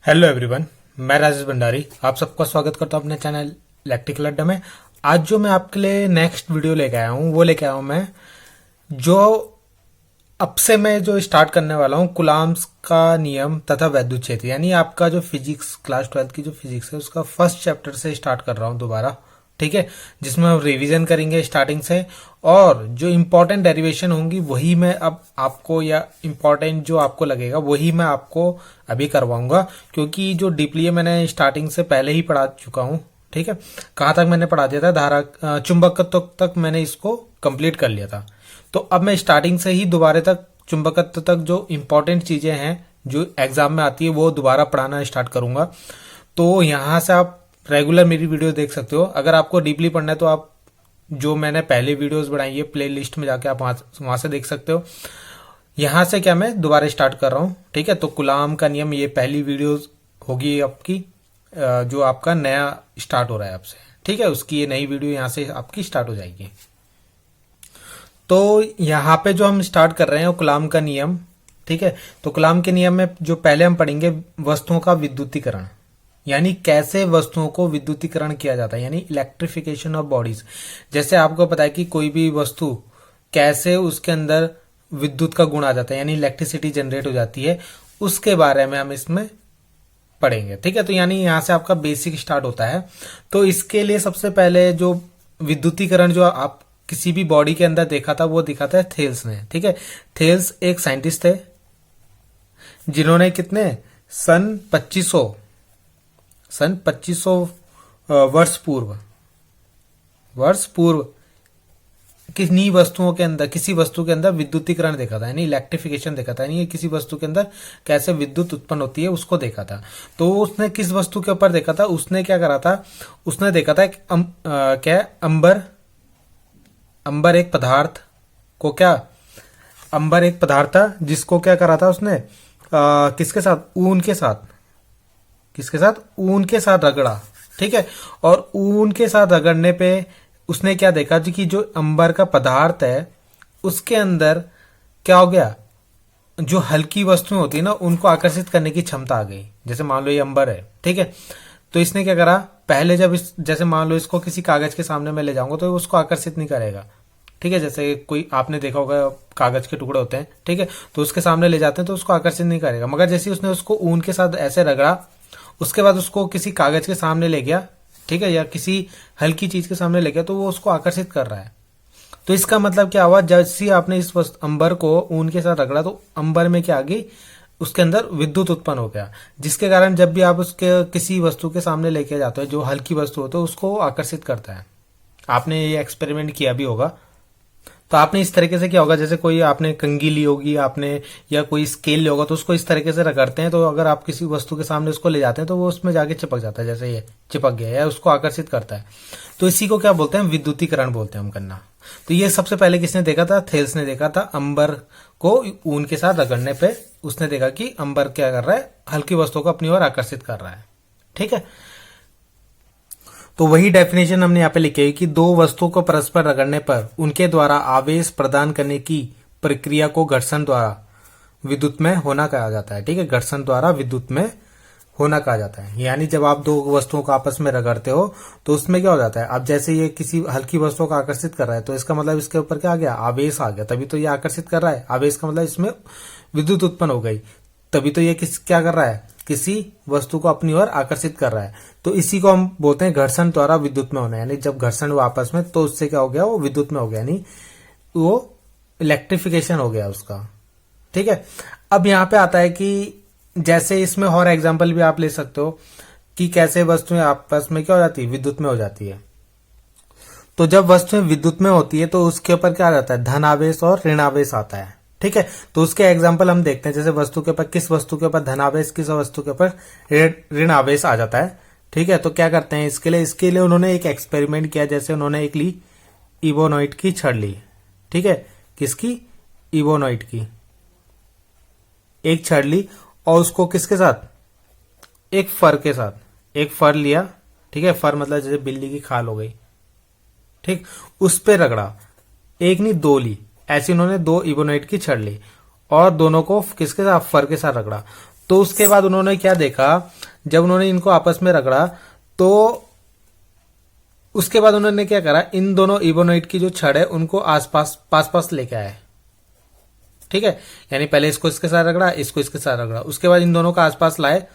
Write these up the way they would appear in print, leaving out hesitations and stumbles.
Hello everyone, मैं राजेश भंडारी आप सबका स्वागत करता हूं अपने चैनल इलेक्ट्रिकल अड्डा में। आज जो मैं आपके लिए नेक्स्ट वीडियो लेके आया हूं वो लेके आया हूं मैं जो अब से मैं जो स्टार्ट करने वाला हूं कुलाम्स का नियम तथा वैद्युत क्षेत्र, यानी आपका जो फिजिक्स क्लास 12 की जो फिजिक्स है उसका फर्स्ट चैप्टर से स्टार्ट कर रहा हूं दोबारा। ठीक है, जिसमें हम रिवीजन करेंगे स्टार्टिंग से, और जो इम्पोर्टेंट डेरिवेशन होंगी वही मैं अब आपको, या इम्पोर्टेंट जो आपको लगेगा वही मैं आपको अभी करवाऊंगा, क्योंकि जो डीपली है मैंने स्टार्टिंग से पहले ही पढ़ा चुका हूं। ठीक है, कहाँ तक मैंने पढ़ा दिया था, धारा चुंबकत्व तक मैंने इसको कंप्लीट कर लिया था। तो अब मैं स्टार्टिंग से ही दोबारा तक चुंबकत्व तक जो इम्पोर्टेंट चीजें हैं जो एग्जाम में आती है वो दोबारा पढ़ाना स्टार्ट करूंगा। तो यहां से आप रेगुलर मेरी वीडियो देख सकते हो। अगर आपको डीपली पढ़ना है तो आप जो मैंने पहले वीडियोस बनाई है प्ले लिस्ट में जाके आप वहां से देख सकते हो। यहां से क्या मैं दोबारा स्टार्ट कर रहा हूं। ठीक है, तो कुलाम का नियम ये पहली वीडियो होगी आपकी, जो आपका नया स्टार्ट हो रहा है आपसे। ठीक है, उसकी ये नई वीडियो यहां से आपकी स्टार्ट हो जाएगी। तो यहाँ पे जो हम स्टार्ट कर रहे हैं वो कुलाम का नियम। ठीक है, तो कुलाम के नियम में जो पहले हम पढ़ेंगे वस्तुओं का विद्युतीकरण, यानी कैसे वस्तुओं को विद्युतीकरण किया जाता है, यानी इलेक्ट्रिफिकेशन ऑफ बॉडीज। जैसे आपको पता है कि कोई भी वस्तु कैसे उसके अंदर विद्युत का गुण आ जाता है, यानी इलेक्ट्रिसिटी जनरेट हो जाती है, उसके बारे में हम इसमें पढ़ेंगे। ठीक है, तो यानी यहां से आपका बेसिक स्टार्ट होता है। तो इसके लिए सबसे पहले जो विद्युतीकरण जो आप किसी भी बॉडी के अंदर देखा था वो दिखा था थेल्स ने। ठीक है, थेल्स एक साइंटिस्ट थे जिन्होंने कितने सन 2500 वर्ष पूर्व किसी वस्तु के अंदर विद्युतीकरण देखा था, यानी इलेक्ट्रिफिकेशन देखा था, यानी किसी वस्तु के अंदर कैसे विद्युत उत्पन्न होती है उसको देखा था। तो उसने किस वस्तु के ऊपर देखा था, उसने क्या करा था, उसने देखा था क्या अंबर एक पदार्थ को, क्या अंबर एक पदार्थ था जिसको क्या करा था उसने किसके साथ, ऊन के साथ रगड़ा। ठीक है, और ऊन के साथ रगड़ने पे उसने क्या देखा जी कि जो अंबर का पदार्थ है उसके अंदर क्या हो गया, जो हल्की वस्तुएं होती है ना उनको आकर्षित करने की क्षमता आ गई। जैसे मान लो ये अंबर है, ठीक है, तो इसने क्या करा, पहले जब जैसे मान लो इसको किसी कागज के सामने मैं ले जाऊंगा तो उसको आकर्षित नहीं करेगा। ठीक है, जैसे कोई आपने देखा होगा कागज के टुकड़े होते हैं, ठीक है, तो उसके सामने ले जाते हैं तो उसको आकर्षित नहीं करेगा। मगर जैसे उसने उसको ऊन के साथ ऐसे रगड़ा, उसके बाद उसको किसी कागज के सामने ले गया, ठीक है, या किसी हल्की चीज के सामने ले गया, तो वो उसको आकर्षित कर रहा है। तो इसका मतलब क्या हुआ, जैसे आपने इस अंबर को ऊन के साथ रगड़ा तो अंबर में क्या आ गई, उसके अंदर विद्युत उत्पन्न हो गया, जिसके कारण जब भी आप उसके किसी वस्तु के सामने लेके जाते हो जो हल्की वस्तु होती है उसको आकर्षित करता है। आपने ये एक्सपेरिमेंट किया भी होगा। तो आपने इस तरीके से क्या होगा, जैसे कोई आपने कंघी ली होगी आपने, या कोई स्केल लिया होगा, तो उसको इस तरीके से रगड़ते हैं, तो अगर आप किसी वस्तु के सामने उसको ले जाते हैं तो वो उसमें जाके चिपक जाता है, जैसे ये चिपक गया या उसको आकर्षित करता है। तो इसी को क्या बोलते हैं, विद्युतीकरण बोलते हैं हम करना। तो ये सबसे पहले किसने देखा था, थेल्स ने देखा था। अंबर को ऊन के साथ रगड़ने पे उसने देखा कि अंबर क्या कर रहा है, हल्की वस्तुओं को अपनी ओर आकर्षित कर रहा है। ठीक है, तो वही डेफिनेशन हमने यहाँ पे लिखी है कि दो वस्तुओं को परस्पर रगड़ने पर उनके द्वारा आवेश प्रदान करने की प्रक्रिया को घर्षण द्वारा विद्युत में होना कहा जाता है। ठीक है, घर्षण द्वारा विद्युत में होना कहा जाता है। यानी जब आप दो वस्तुओं को आपस में रगड़ते हो तो उसमें क्या हो जाता है, अब जैसे ये किसी हल्की वस्तु को आकर्षित कर रहा है तो इसका मतलब इसके ऊपर क्या आ गया, आवेश आ गया, तभी तो ये आकर्षित कर रहा है। आवेश का मतलब इसमें विद्युत उत्पन्न हो गई, तभी तो ये क्या कर रहा है, किसी वस्तु को अपनी ओर आकर्षित कर रहा है। तो इसी को हम बोलते हैं घर्षण द्वारा विद्युत में होना, यानी जब घर्षण हुआ आपस में तो उससे क्या हो गया, वो विद्युत में हो गया, यानी वो इलेक्ट्रिफिकेशन हो गया उसका। ठीक है, अब यहां पे आता है कि जैसे इसमें और एग्जांपल भी आप ले सकते हो कि कैसे वस्तुएं आपस में क्या हो जाती है, विद्युत में हो जाती है। तो जब वस्तुएं विद्युत में होती है तो उसके ऊपर क्या आ जाता है, धन आवेश और ऋण आवेश आता है। ठीक है, तो उसके एग्जाम्पल हम देखते हैं, जैसे वस्तु के ऊपर, किस वस्तु के ऊपर धन आवेश, किस वस्तु के ऊपर ऋण आवेश आ जाता है। ठीक है, तो क्या करते हैं इसके लिए उन्होंने एक एक्सपेरिमेंट किया। जैसे उन्होंने एक ली इबोनॉइट की छड़ ली। ठीक है, किसकी, इबोनॉइट की एक छड़ ली, और उसको किसके साथ, एक फर के साथ, एक फर लिया। ठीक है, फर मतलब जैसे बिल्ली की खाल हो गई, ठीक, उस पे रगड़ा, एक नहीं दो ली, ऐसे उन्होंने दो इबोनाइट की छड़ ली और दोनों को किसके साथ, फर के साथ रगड़ा। तो उसके बाद उन्होंने क्या देखा, जब उन्होंने इनको आपस में रगड़ा तो उसके बाद उन्होंने क्या करा, इन दोनों इबोनाइट की जो छड़ है उनको आसपास पास पास लेके आए। ठीक है, यानी पहले इसको इसके साथ रगड़ा, इसको इसके साथ रगड़ा, उसके बाद इन दोनों को आसपास लाए।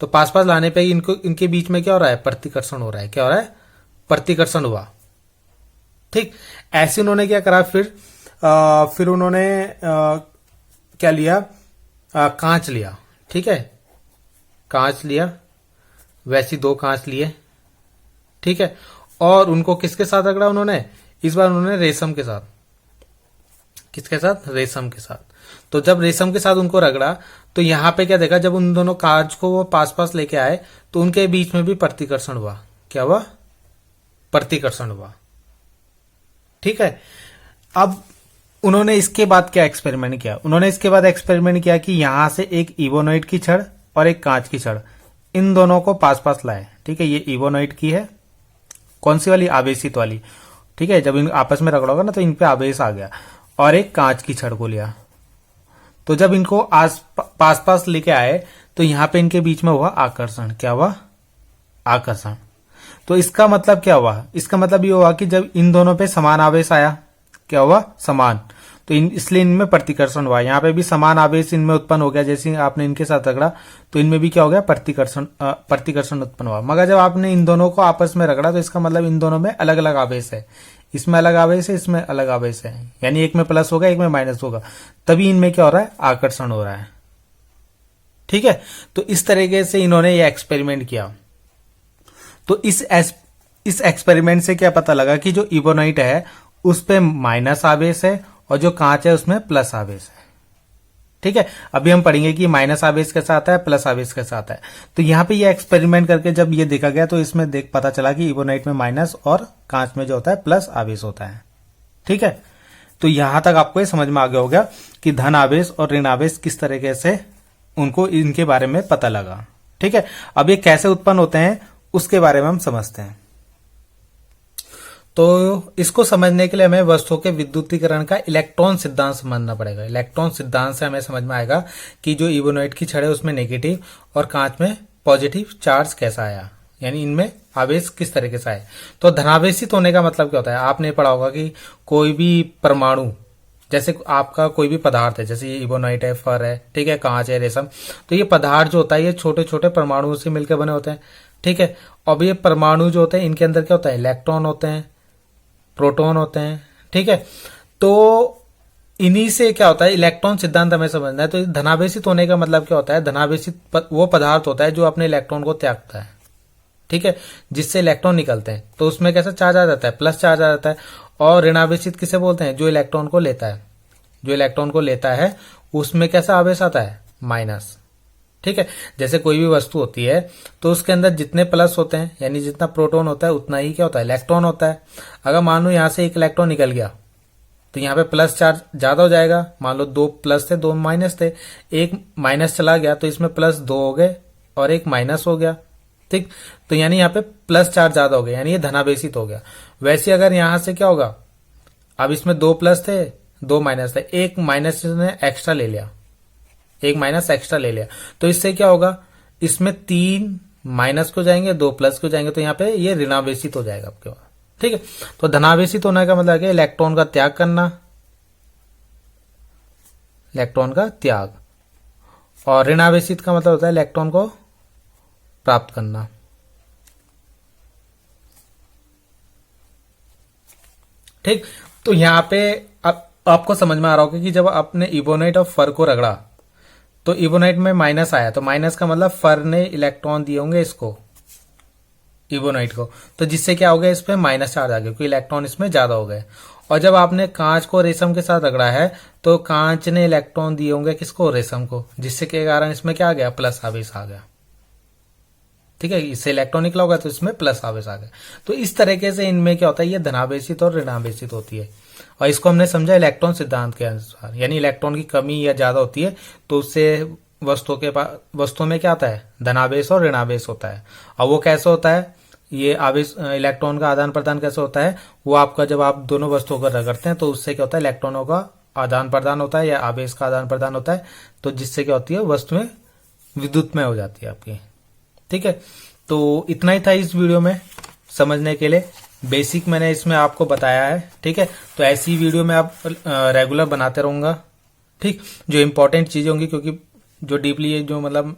तो पास पास लाने पे इनको इनके बीच में क्या हो रहा है, प्रतिकर्षण हो रहा है। क्या हो रहा है, प्रतिकर्षण हुआ। ठीक, ऐसे उन्होंने क्या करा, फिर उन्होंने क्या लिया, कांच लिया। ठीक है, कांच लिया, वैसी 2 कांच लिए। ठीक है, और उनको किसके साथ रगड़ा उन्होंने, इस बार उन्होंने रेशम के साथ। किसके साथ, रेशम के साथ। तो जब रेशम के साथ उनको रगड़ा तो यहां पे क्या देखा, जब उन दोनों कांच को वो पास पास लेके आए तो उनके बीच में भी प्रतिकर्षण हुआ। क्या हुआ, प्रतिकर्षण हुआ। ठीक है, अब उन्होंने इसके बाद क्या एक्सपेरिमेंट किया, उन्होंने इसके बाद एक्सपेरिमेंट किया कि यहां से एक इबोनाइट की छड़ और एक कांच की छड़, इन दोनों को पास पास लाए। ठीक है, ये इबोनाइट की है, कौन सी वाली, आवेशित वाली। ठीक है, जब इन आपस में रगड़ोगा ना तो इन पे आवेश आ गया। और एक कांच की छड़ को लिया। तो जब इनको पास पास लेके आए तो यहां पे इनके बीच में हुआ आकर्षण। क्या हुआ, आकर्षण। तो इसका मतलब क्या हुआ, इसका मतलब ये हुआ कि जब इन दोनों पे समान आवेश आया, क्या हुआ, समान, तो इसलिए इनमें प्रतिकर्षण हुआ। यहाँ पे भी समान आवेश इनमें उत्पन्न हो गया, जैसे आपने इनके साथ रगड़ा तो इनमें भी क्या हो गया, प्रतिकर्षण उत्पन्न हुआ। मगर जब आपने इन दोनों को आपस में रगड़ा तो इसका मतलब इन दोनों में अलग अलग आवेश है, इसमें अलग आवेश है, इसमें अलग आवेश है, यानी एक में प्लस होगा एक में माइनस होगा, तभी इनमें क्या हो रहा है, आकर्षण हो रहा है। ठीक है, तो इस तरीके से इन्होंने ये एक्सपेरिमेंट किया। तो इस एक्सपेरिमेंट से क्या पता लगा कि जो इबोनाइट है उस पे माइनस आवेश है और जो कांच है उसमें प्लस आवेश है। ठीक है, अभी हम पढ़ेंगे कि माइनस आवेश कैसा आता है, प्लस आवेश कैसा आता है। तो यहां पे ये एक्सपेरिमेंट करके जब ये देखा गया तो इसमें पता चला कि इबोनाइट में माइनस और कांच में जो होता है प्लस आवेश होता है। ठीक है, तो यहां तक आपको ये समझ में आ गया होगा कि धन आवेश और ऋण आवेश किस तरीके से उनको इनके बारे में पता लगा। ठीक है, अब ये कैसे उत्पन्न होते हैं उसके बारे में हम समझते हैं। तो इसको समझने के लिए हमें वस्तुओं के विद्युतीकरण का इलेक्ट्रॉन सिद्धांत समझना पड़ेगा। इलेक्ट्रॉन सिद्धांत से हमें समझ में आएगा कि जो इबोनाइट की छड़ है उसमें नेगेटिव और कांच में पॉजिटिव चार्ज कैसा आया, यानी इनमें आवेश किस तरीके से आए। तो धनावेशित होने का मतलब क्या होता है, आपने पढ़ा होगा कि कोई भी परमाणु, जैसे आपका कोई भी पदार्थ है, जैसे ये इबोनाइट है, फर है, ठीक है, कांच है, रेशम, तो ये पदार्थ जो होता है ये छोटे छोटे परमाणुओं से मिलकर बने होते हैं। ठीक है, अब ये परमाणु जो होते हैं इनके अंदर क्या होता है, इलेक्ट्रॉन होते हैं, प्रोटॉन होते हैं। ठीक है, तो इन्हीं से क्या होता है, इलेक्ट्रॉन सिद्धांत हमें समझना है। तो धनावेशित होने का मतलब क्या होता है, धनावेशित वो पदार्थ होता है जो अपने इलेक्ट्रॉन को त्यागता है। ठीक है, जिससे इलेक्ट्रॉन निकलते हैं, तो उसमें कैसा चार्ज आ जाता है, प्लस चार्ज आ जाता है। और ऋणावेशित किसे बोलते हैं, जो इलेक्ट्रॉन को लेता है, जो इलेक्ट्रॉन को लेता है उसमें कैसा आवेश आता है, माइनस। ठीक है, जैसे कोई भी वस्तु होती है तो उसके अंदर जितने प्लस होते हैं, यानी जितना प्रोटॉन होता है उतना ही क्या होता है, इलेक्ट्रॉन होता है। अगर मान लो यहां से एक इलेक्ट्रॉन निकल गया तो यहाँ पे प्लस चार्ज ज्यादा हो जाएगा। मान लो 2 प्लस थे 2 माइनस थे, एक माइनस चला गया तो इसमें प्लस 2 हो गए और एक माइनस हो गया। ठीक, तो यानी यहाँ पे प्लस चार्ज ज्यादा हो गया, यानी ये धनावेशित हो गया। वैसे अगर यहां से क्या होगा, अब इसमें 2 प्लस थे 2 माइनस थे, एक माइनस ने एक्स्ट्रा ले लिया, एक माइनस एक्स्ट्रा ले लिया, तो इससे क्या होगा, इसमें 3 माइनस को जाएंगे 2 प्लस को जाएंगे, तो यहाँ पे ये ऋणावेशित हो जाएगा आपके पास। ठीक है, तो धनावेशित होने का मतलब है इलेक्ट्रॉन का त्याग करना, इलेक्ट्रॉन का त्याग। और ऋणावेशित का मतलब होता है इलेक्ट्रॉन को प्राप्त करना। ठीक, तो यहां पे आपको समझ में आ रहा होगा कि जब आपने इबोनाइट और फर को रगड़ा तो इबोनाइट में माइनस आया, तो माइनस का मतलब फर ने इलेक्ट्रॉन दिए होंगे इसको, इबोनाइट को, तो जिससे क्या हो गया, इस पे माइनस चार्ज आ गया क्योंकि इलेक्ट्रॉन इसमें ज्यादा हो गए। और जब आपने कांच को रेशम के साथ रगड़ा है तो कांच ने इलेक्ट्रॉन दिए होंगे किसको, रेशम को, जिससे के कारण इसमें क्या आ गया, प्लस आवेश आ गया। ठीक है, इससे इलेक्ट्रॉन निकला होगा तो इसमें प्लस आवेश आ गया। तो इस तरीके से इनमें क्या होता है, ये धनावेशित और ऋणावेशित होती है। और इसको हमने समझा इलेक्ट्रॉन सिद्धांत के अनुसार, यानी इलेक्ट्रॉन की कमी या ज्यादा होती है तो उससे वस्तुओं में क्या आता है, धनावेश और ऋणावेश होता है। और वो कैसे होता है, ये आवेश इलेक्ट्रॉन का आदान प्रदान कैसे होता है, वो आपका जब आप दोनों वस्तुओं को रगड़ते हैं तो उससे क्या होता है, इलेक्ट्रॉनों का आदान प्रदान होता है या आवेश का आदान प्रदान होता है, तो जिससे क्या होती है, वस्तुएं विद्युतमय हो जाती है आपकी। ठीक है, तो इतना ही था इस वीडियो में समझने के लिए। बेसिक मैंने इसमें आपको बताया है। ठीक है, तो ऐसी वीडियो में आप रेगुलर बनाते रहूंगा। ठीक, जो इंपॉर्टेंट चीजें होंगी, क्योंकि जो डीपली जो मतलब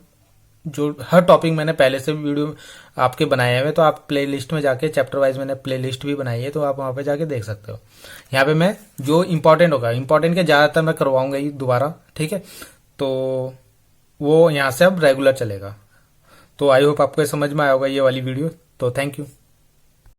जो हर टॉपिक मैंने पहले से वीडियो आपके बनाए हुए, तो आप प्ले लिस्ट में जाके चैप्टर वाइज मैंने प्ले लिस्ट भी बनाई है, तो आप वहां पे जाके देख सकते हो। यहाँ पे मैं जो इंपॉर्टेंट होगा, इंपॉर्टेंट के ज्यादातर मैं करवाऊंगा ही दोबारा। ठीक है, तो वो यहाँ से अब रेगुलर चलेगा। तो आई होप आपको समझ में आया होगा ये वाली वीडियो। तो थैंक यू।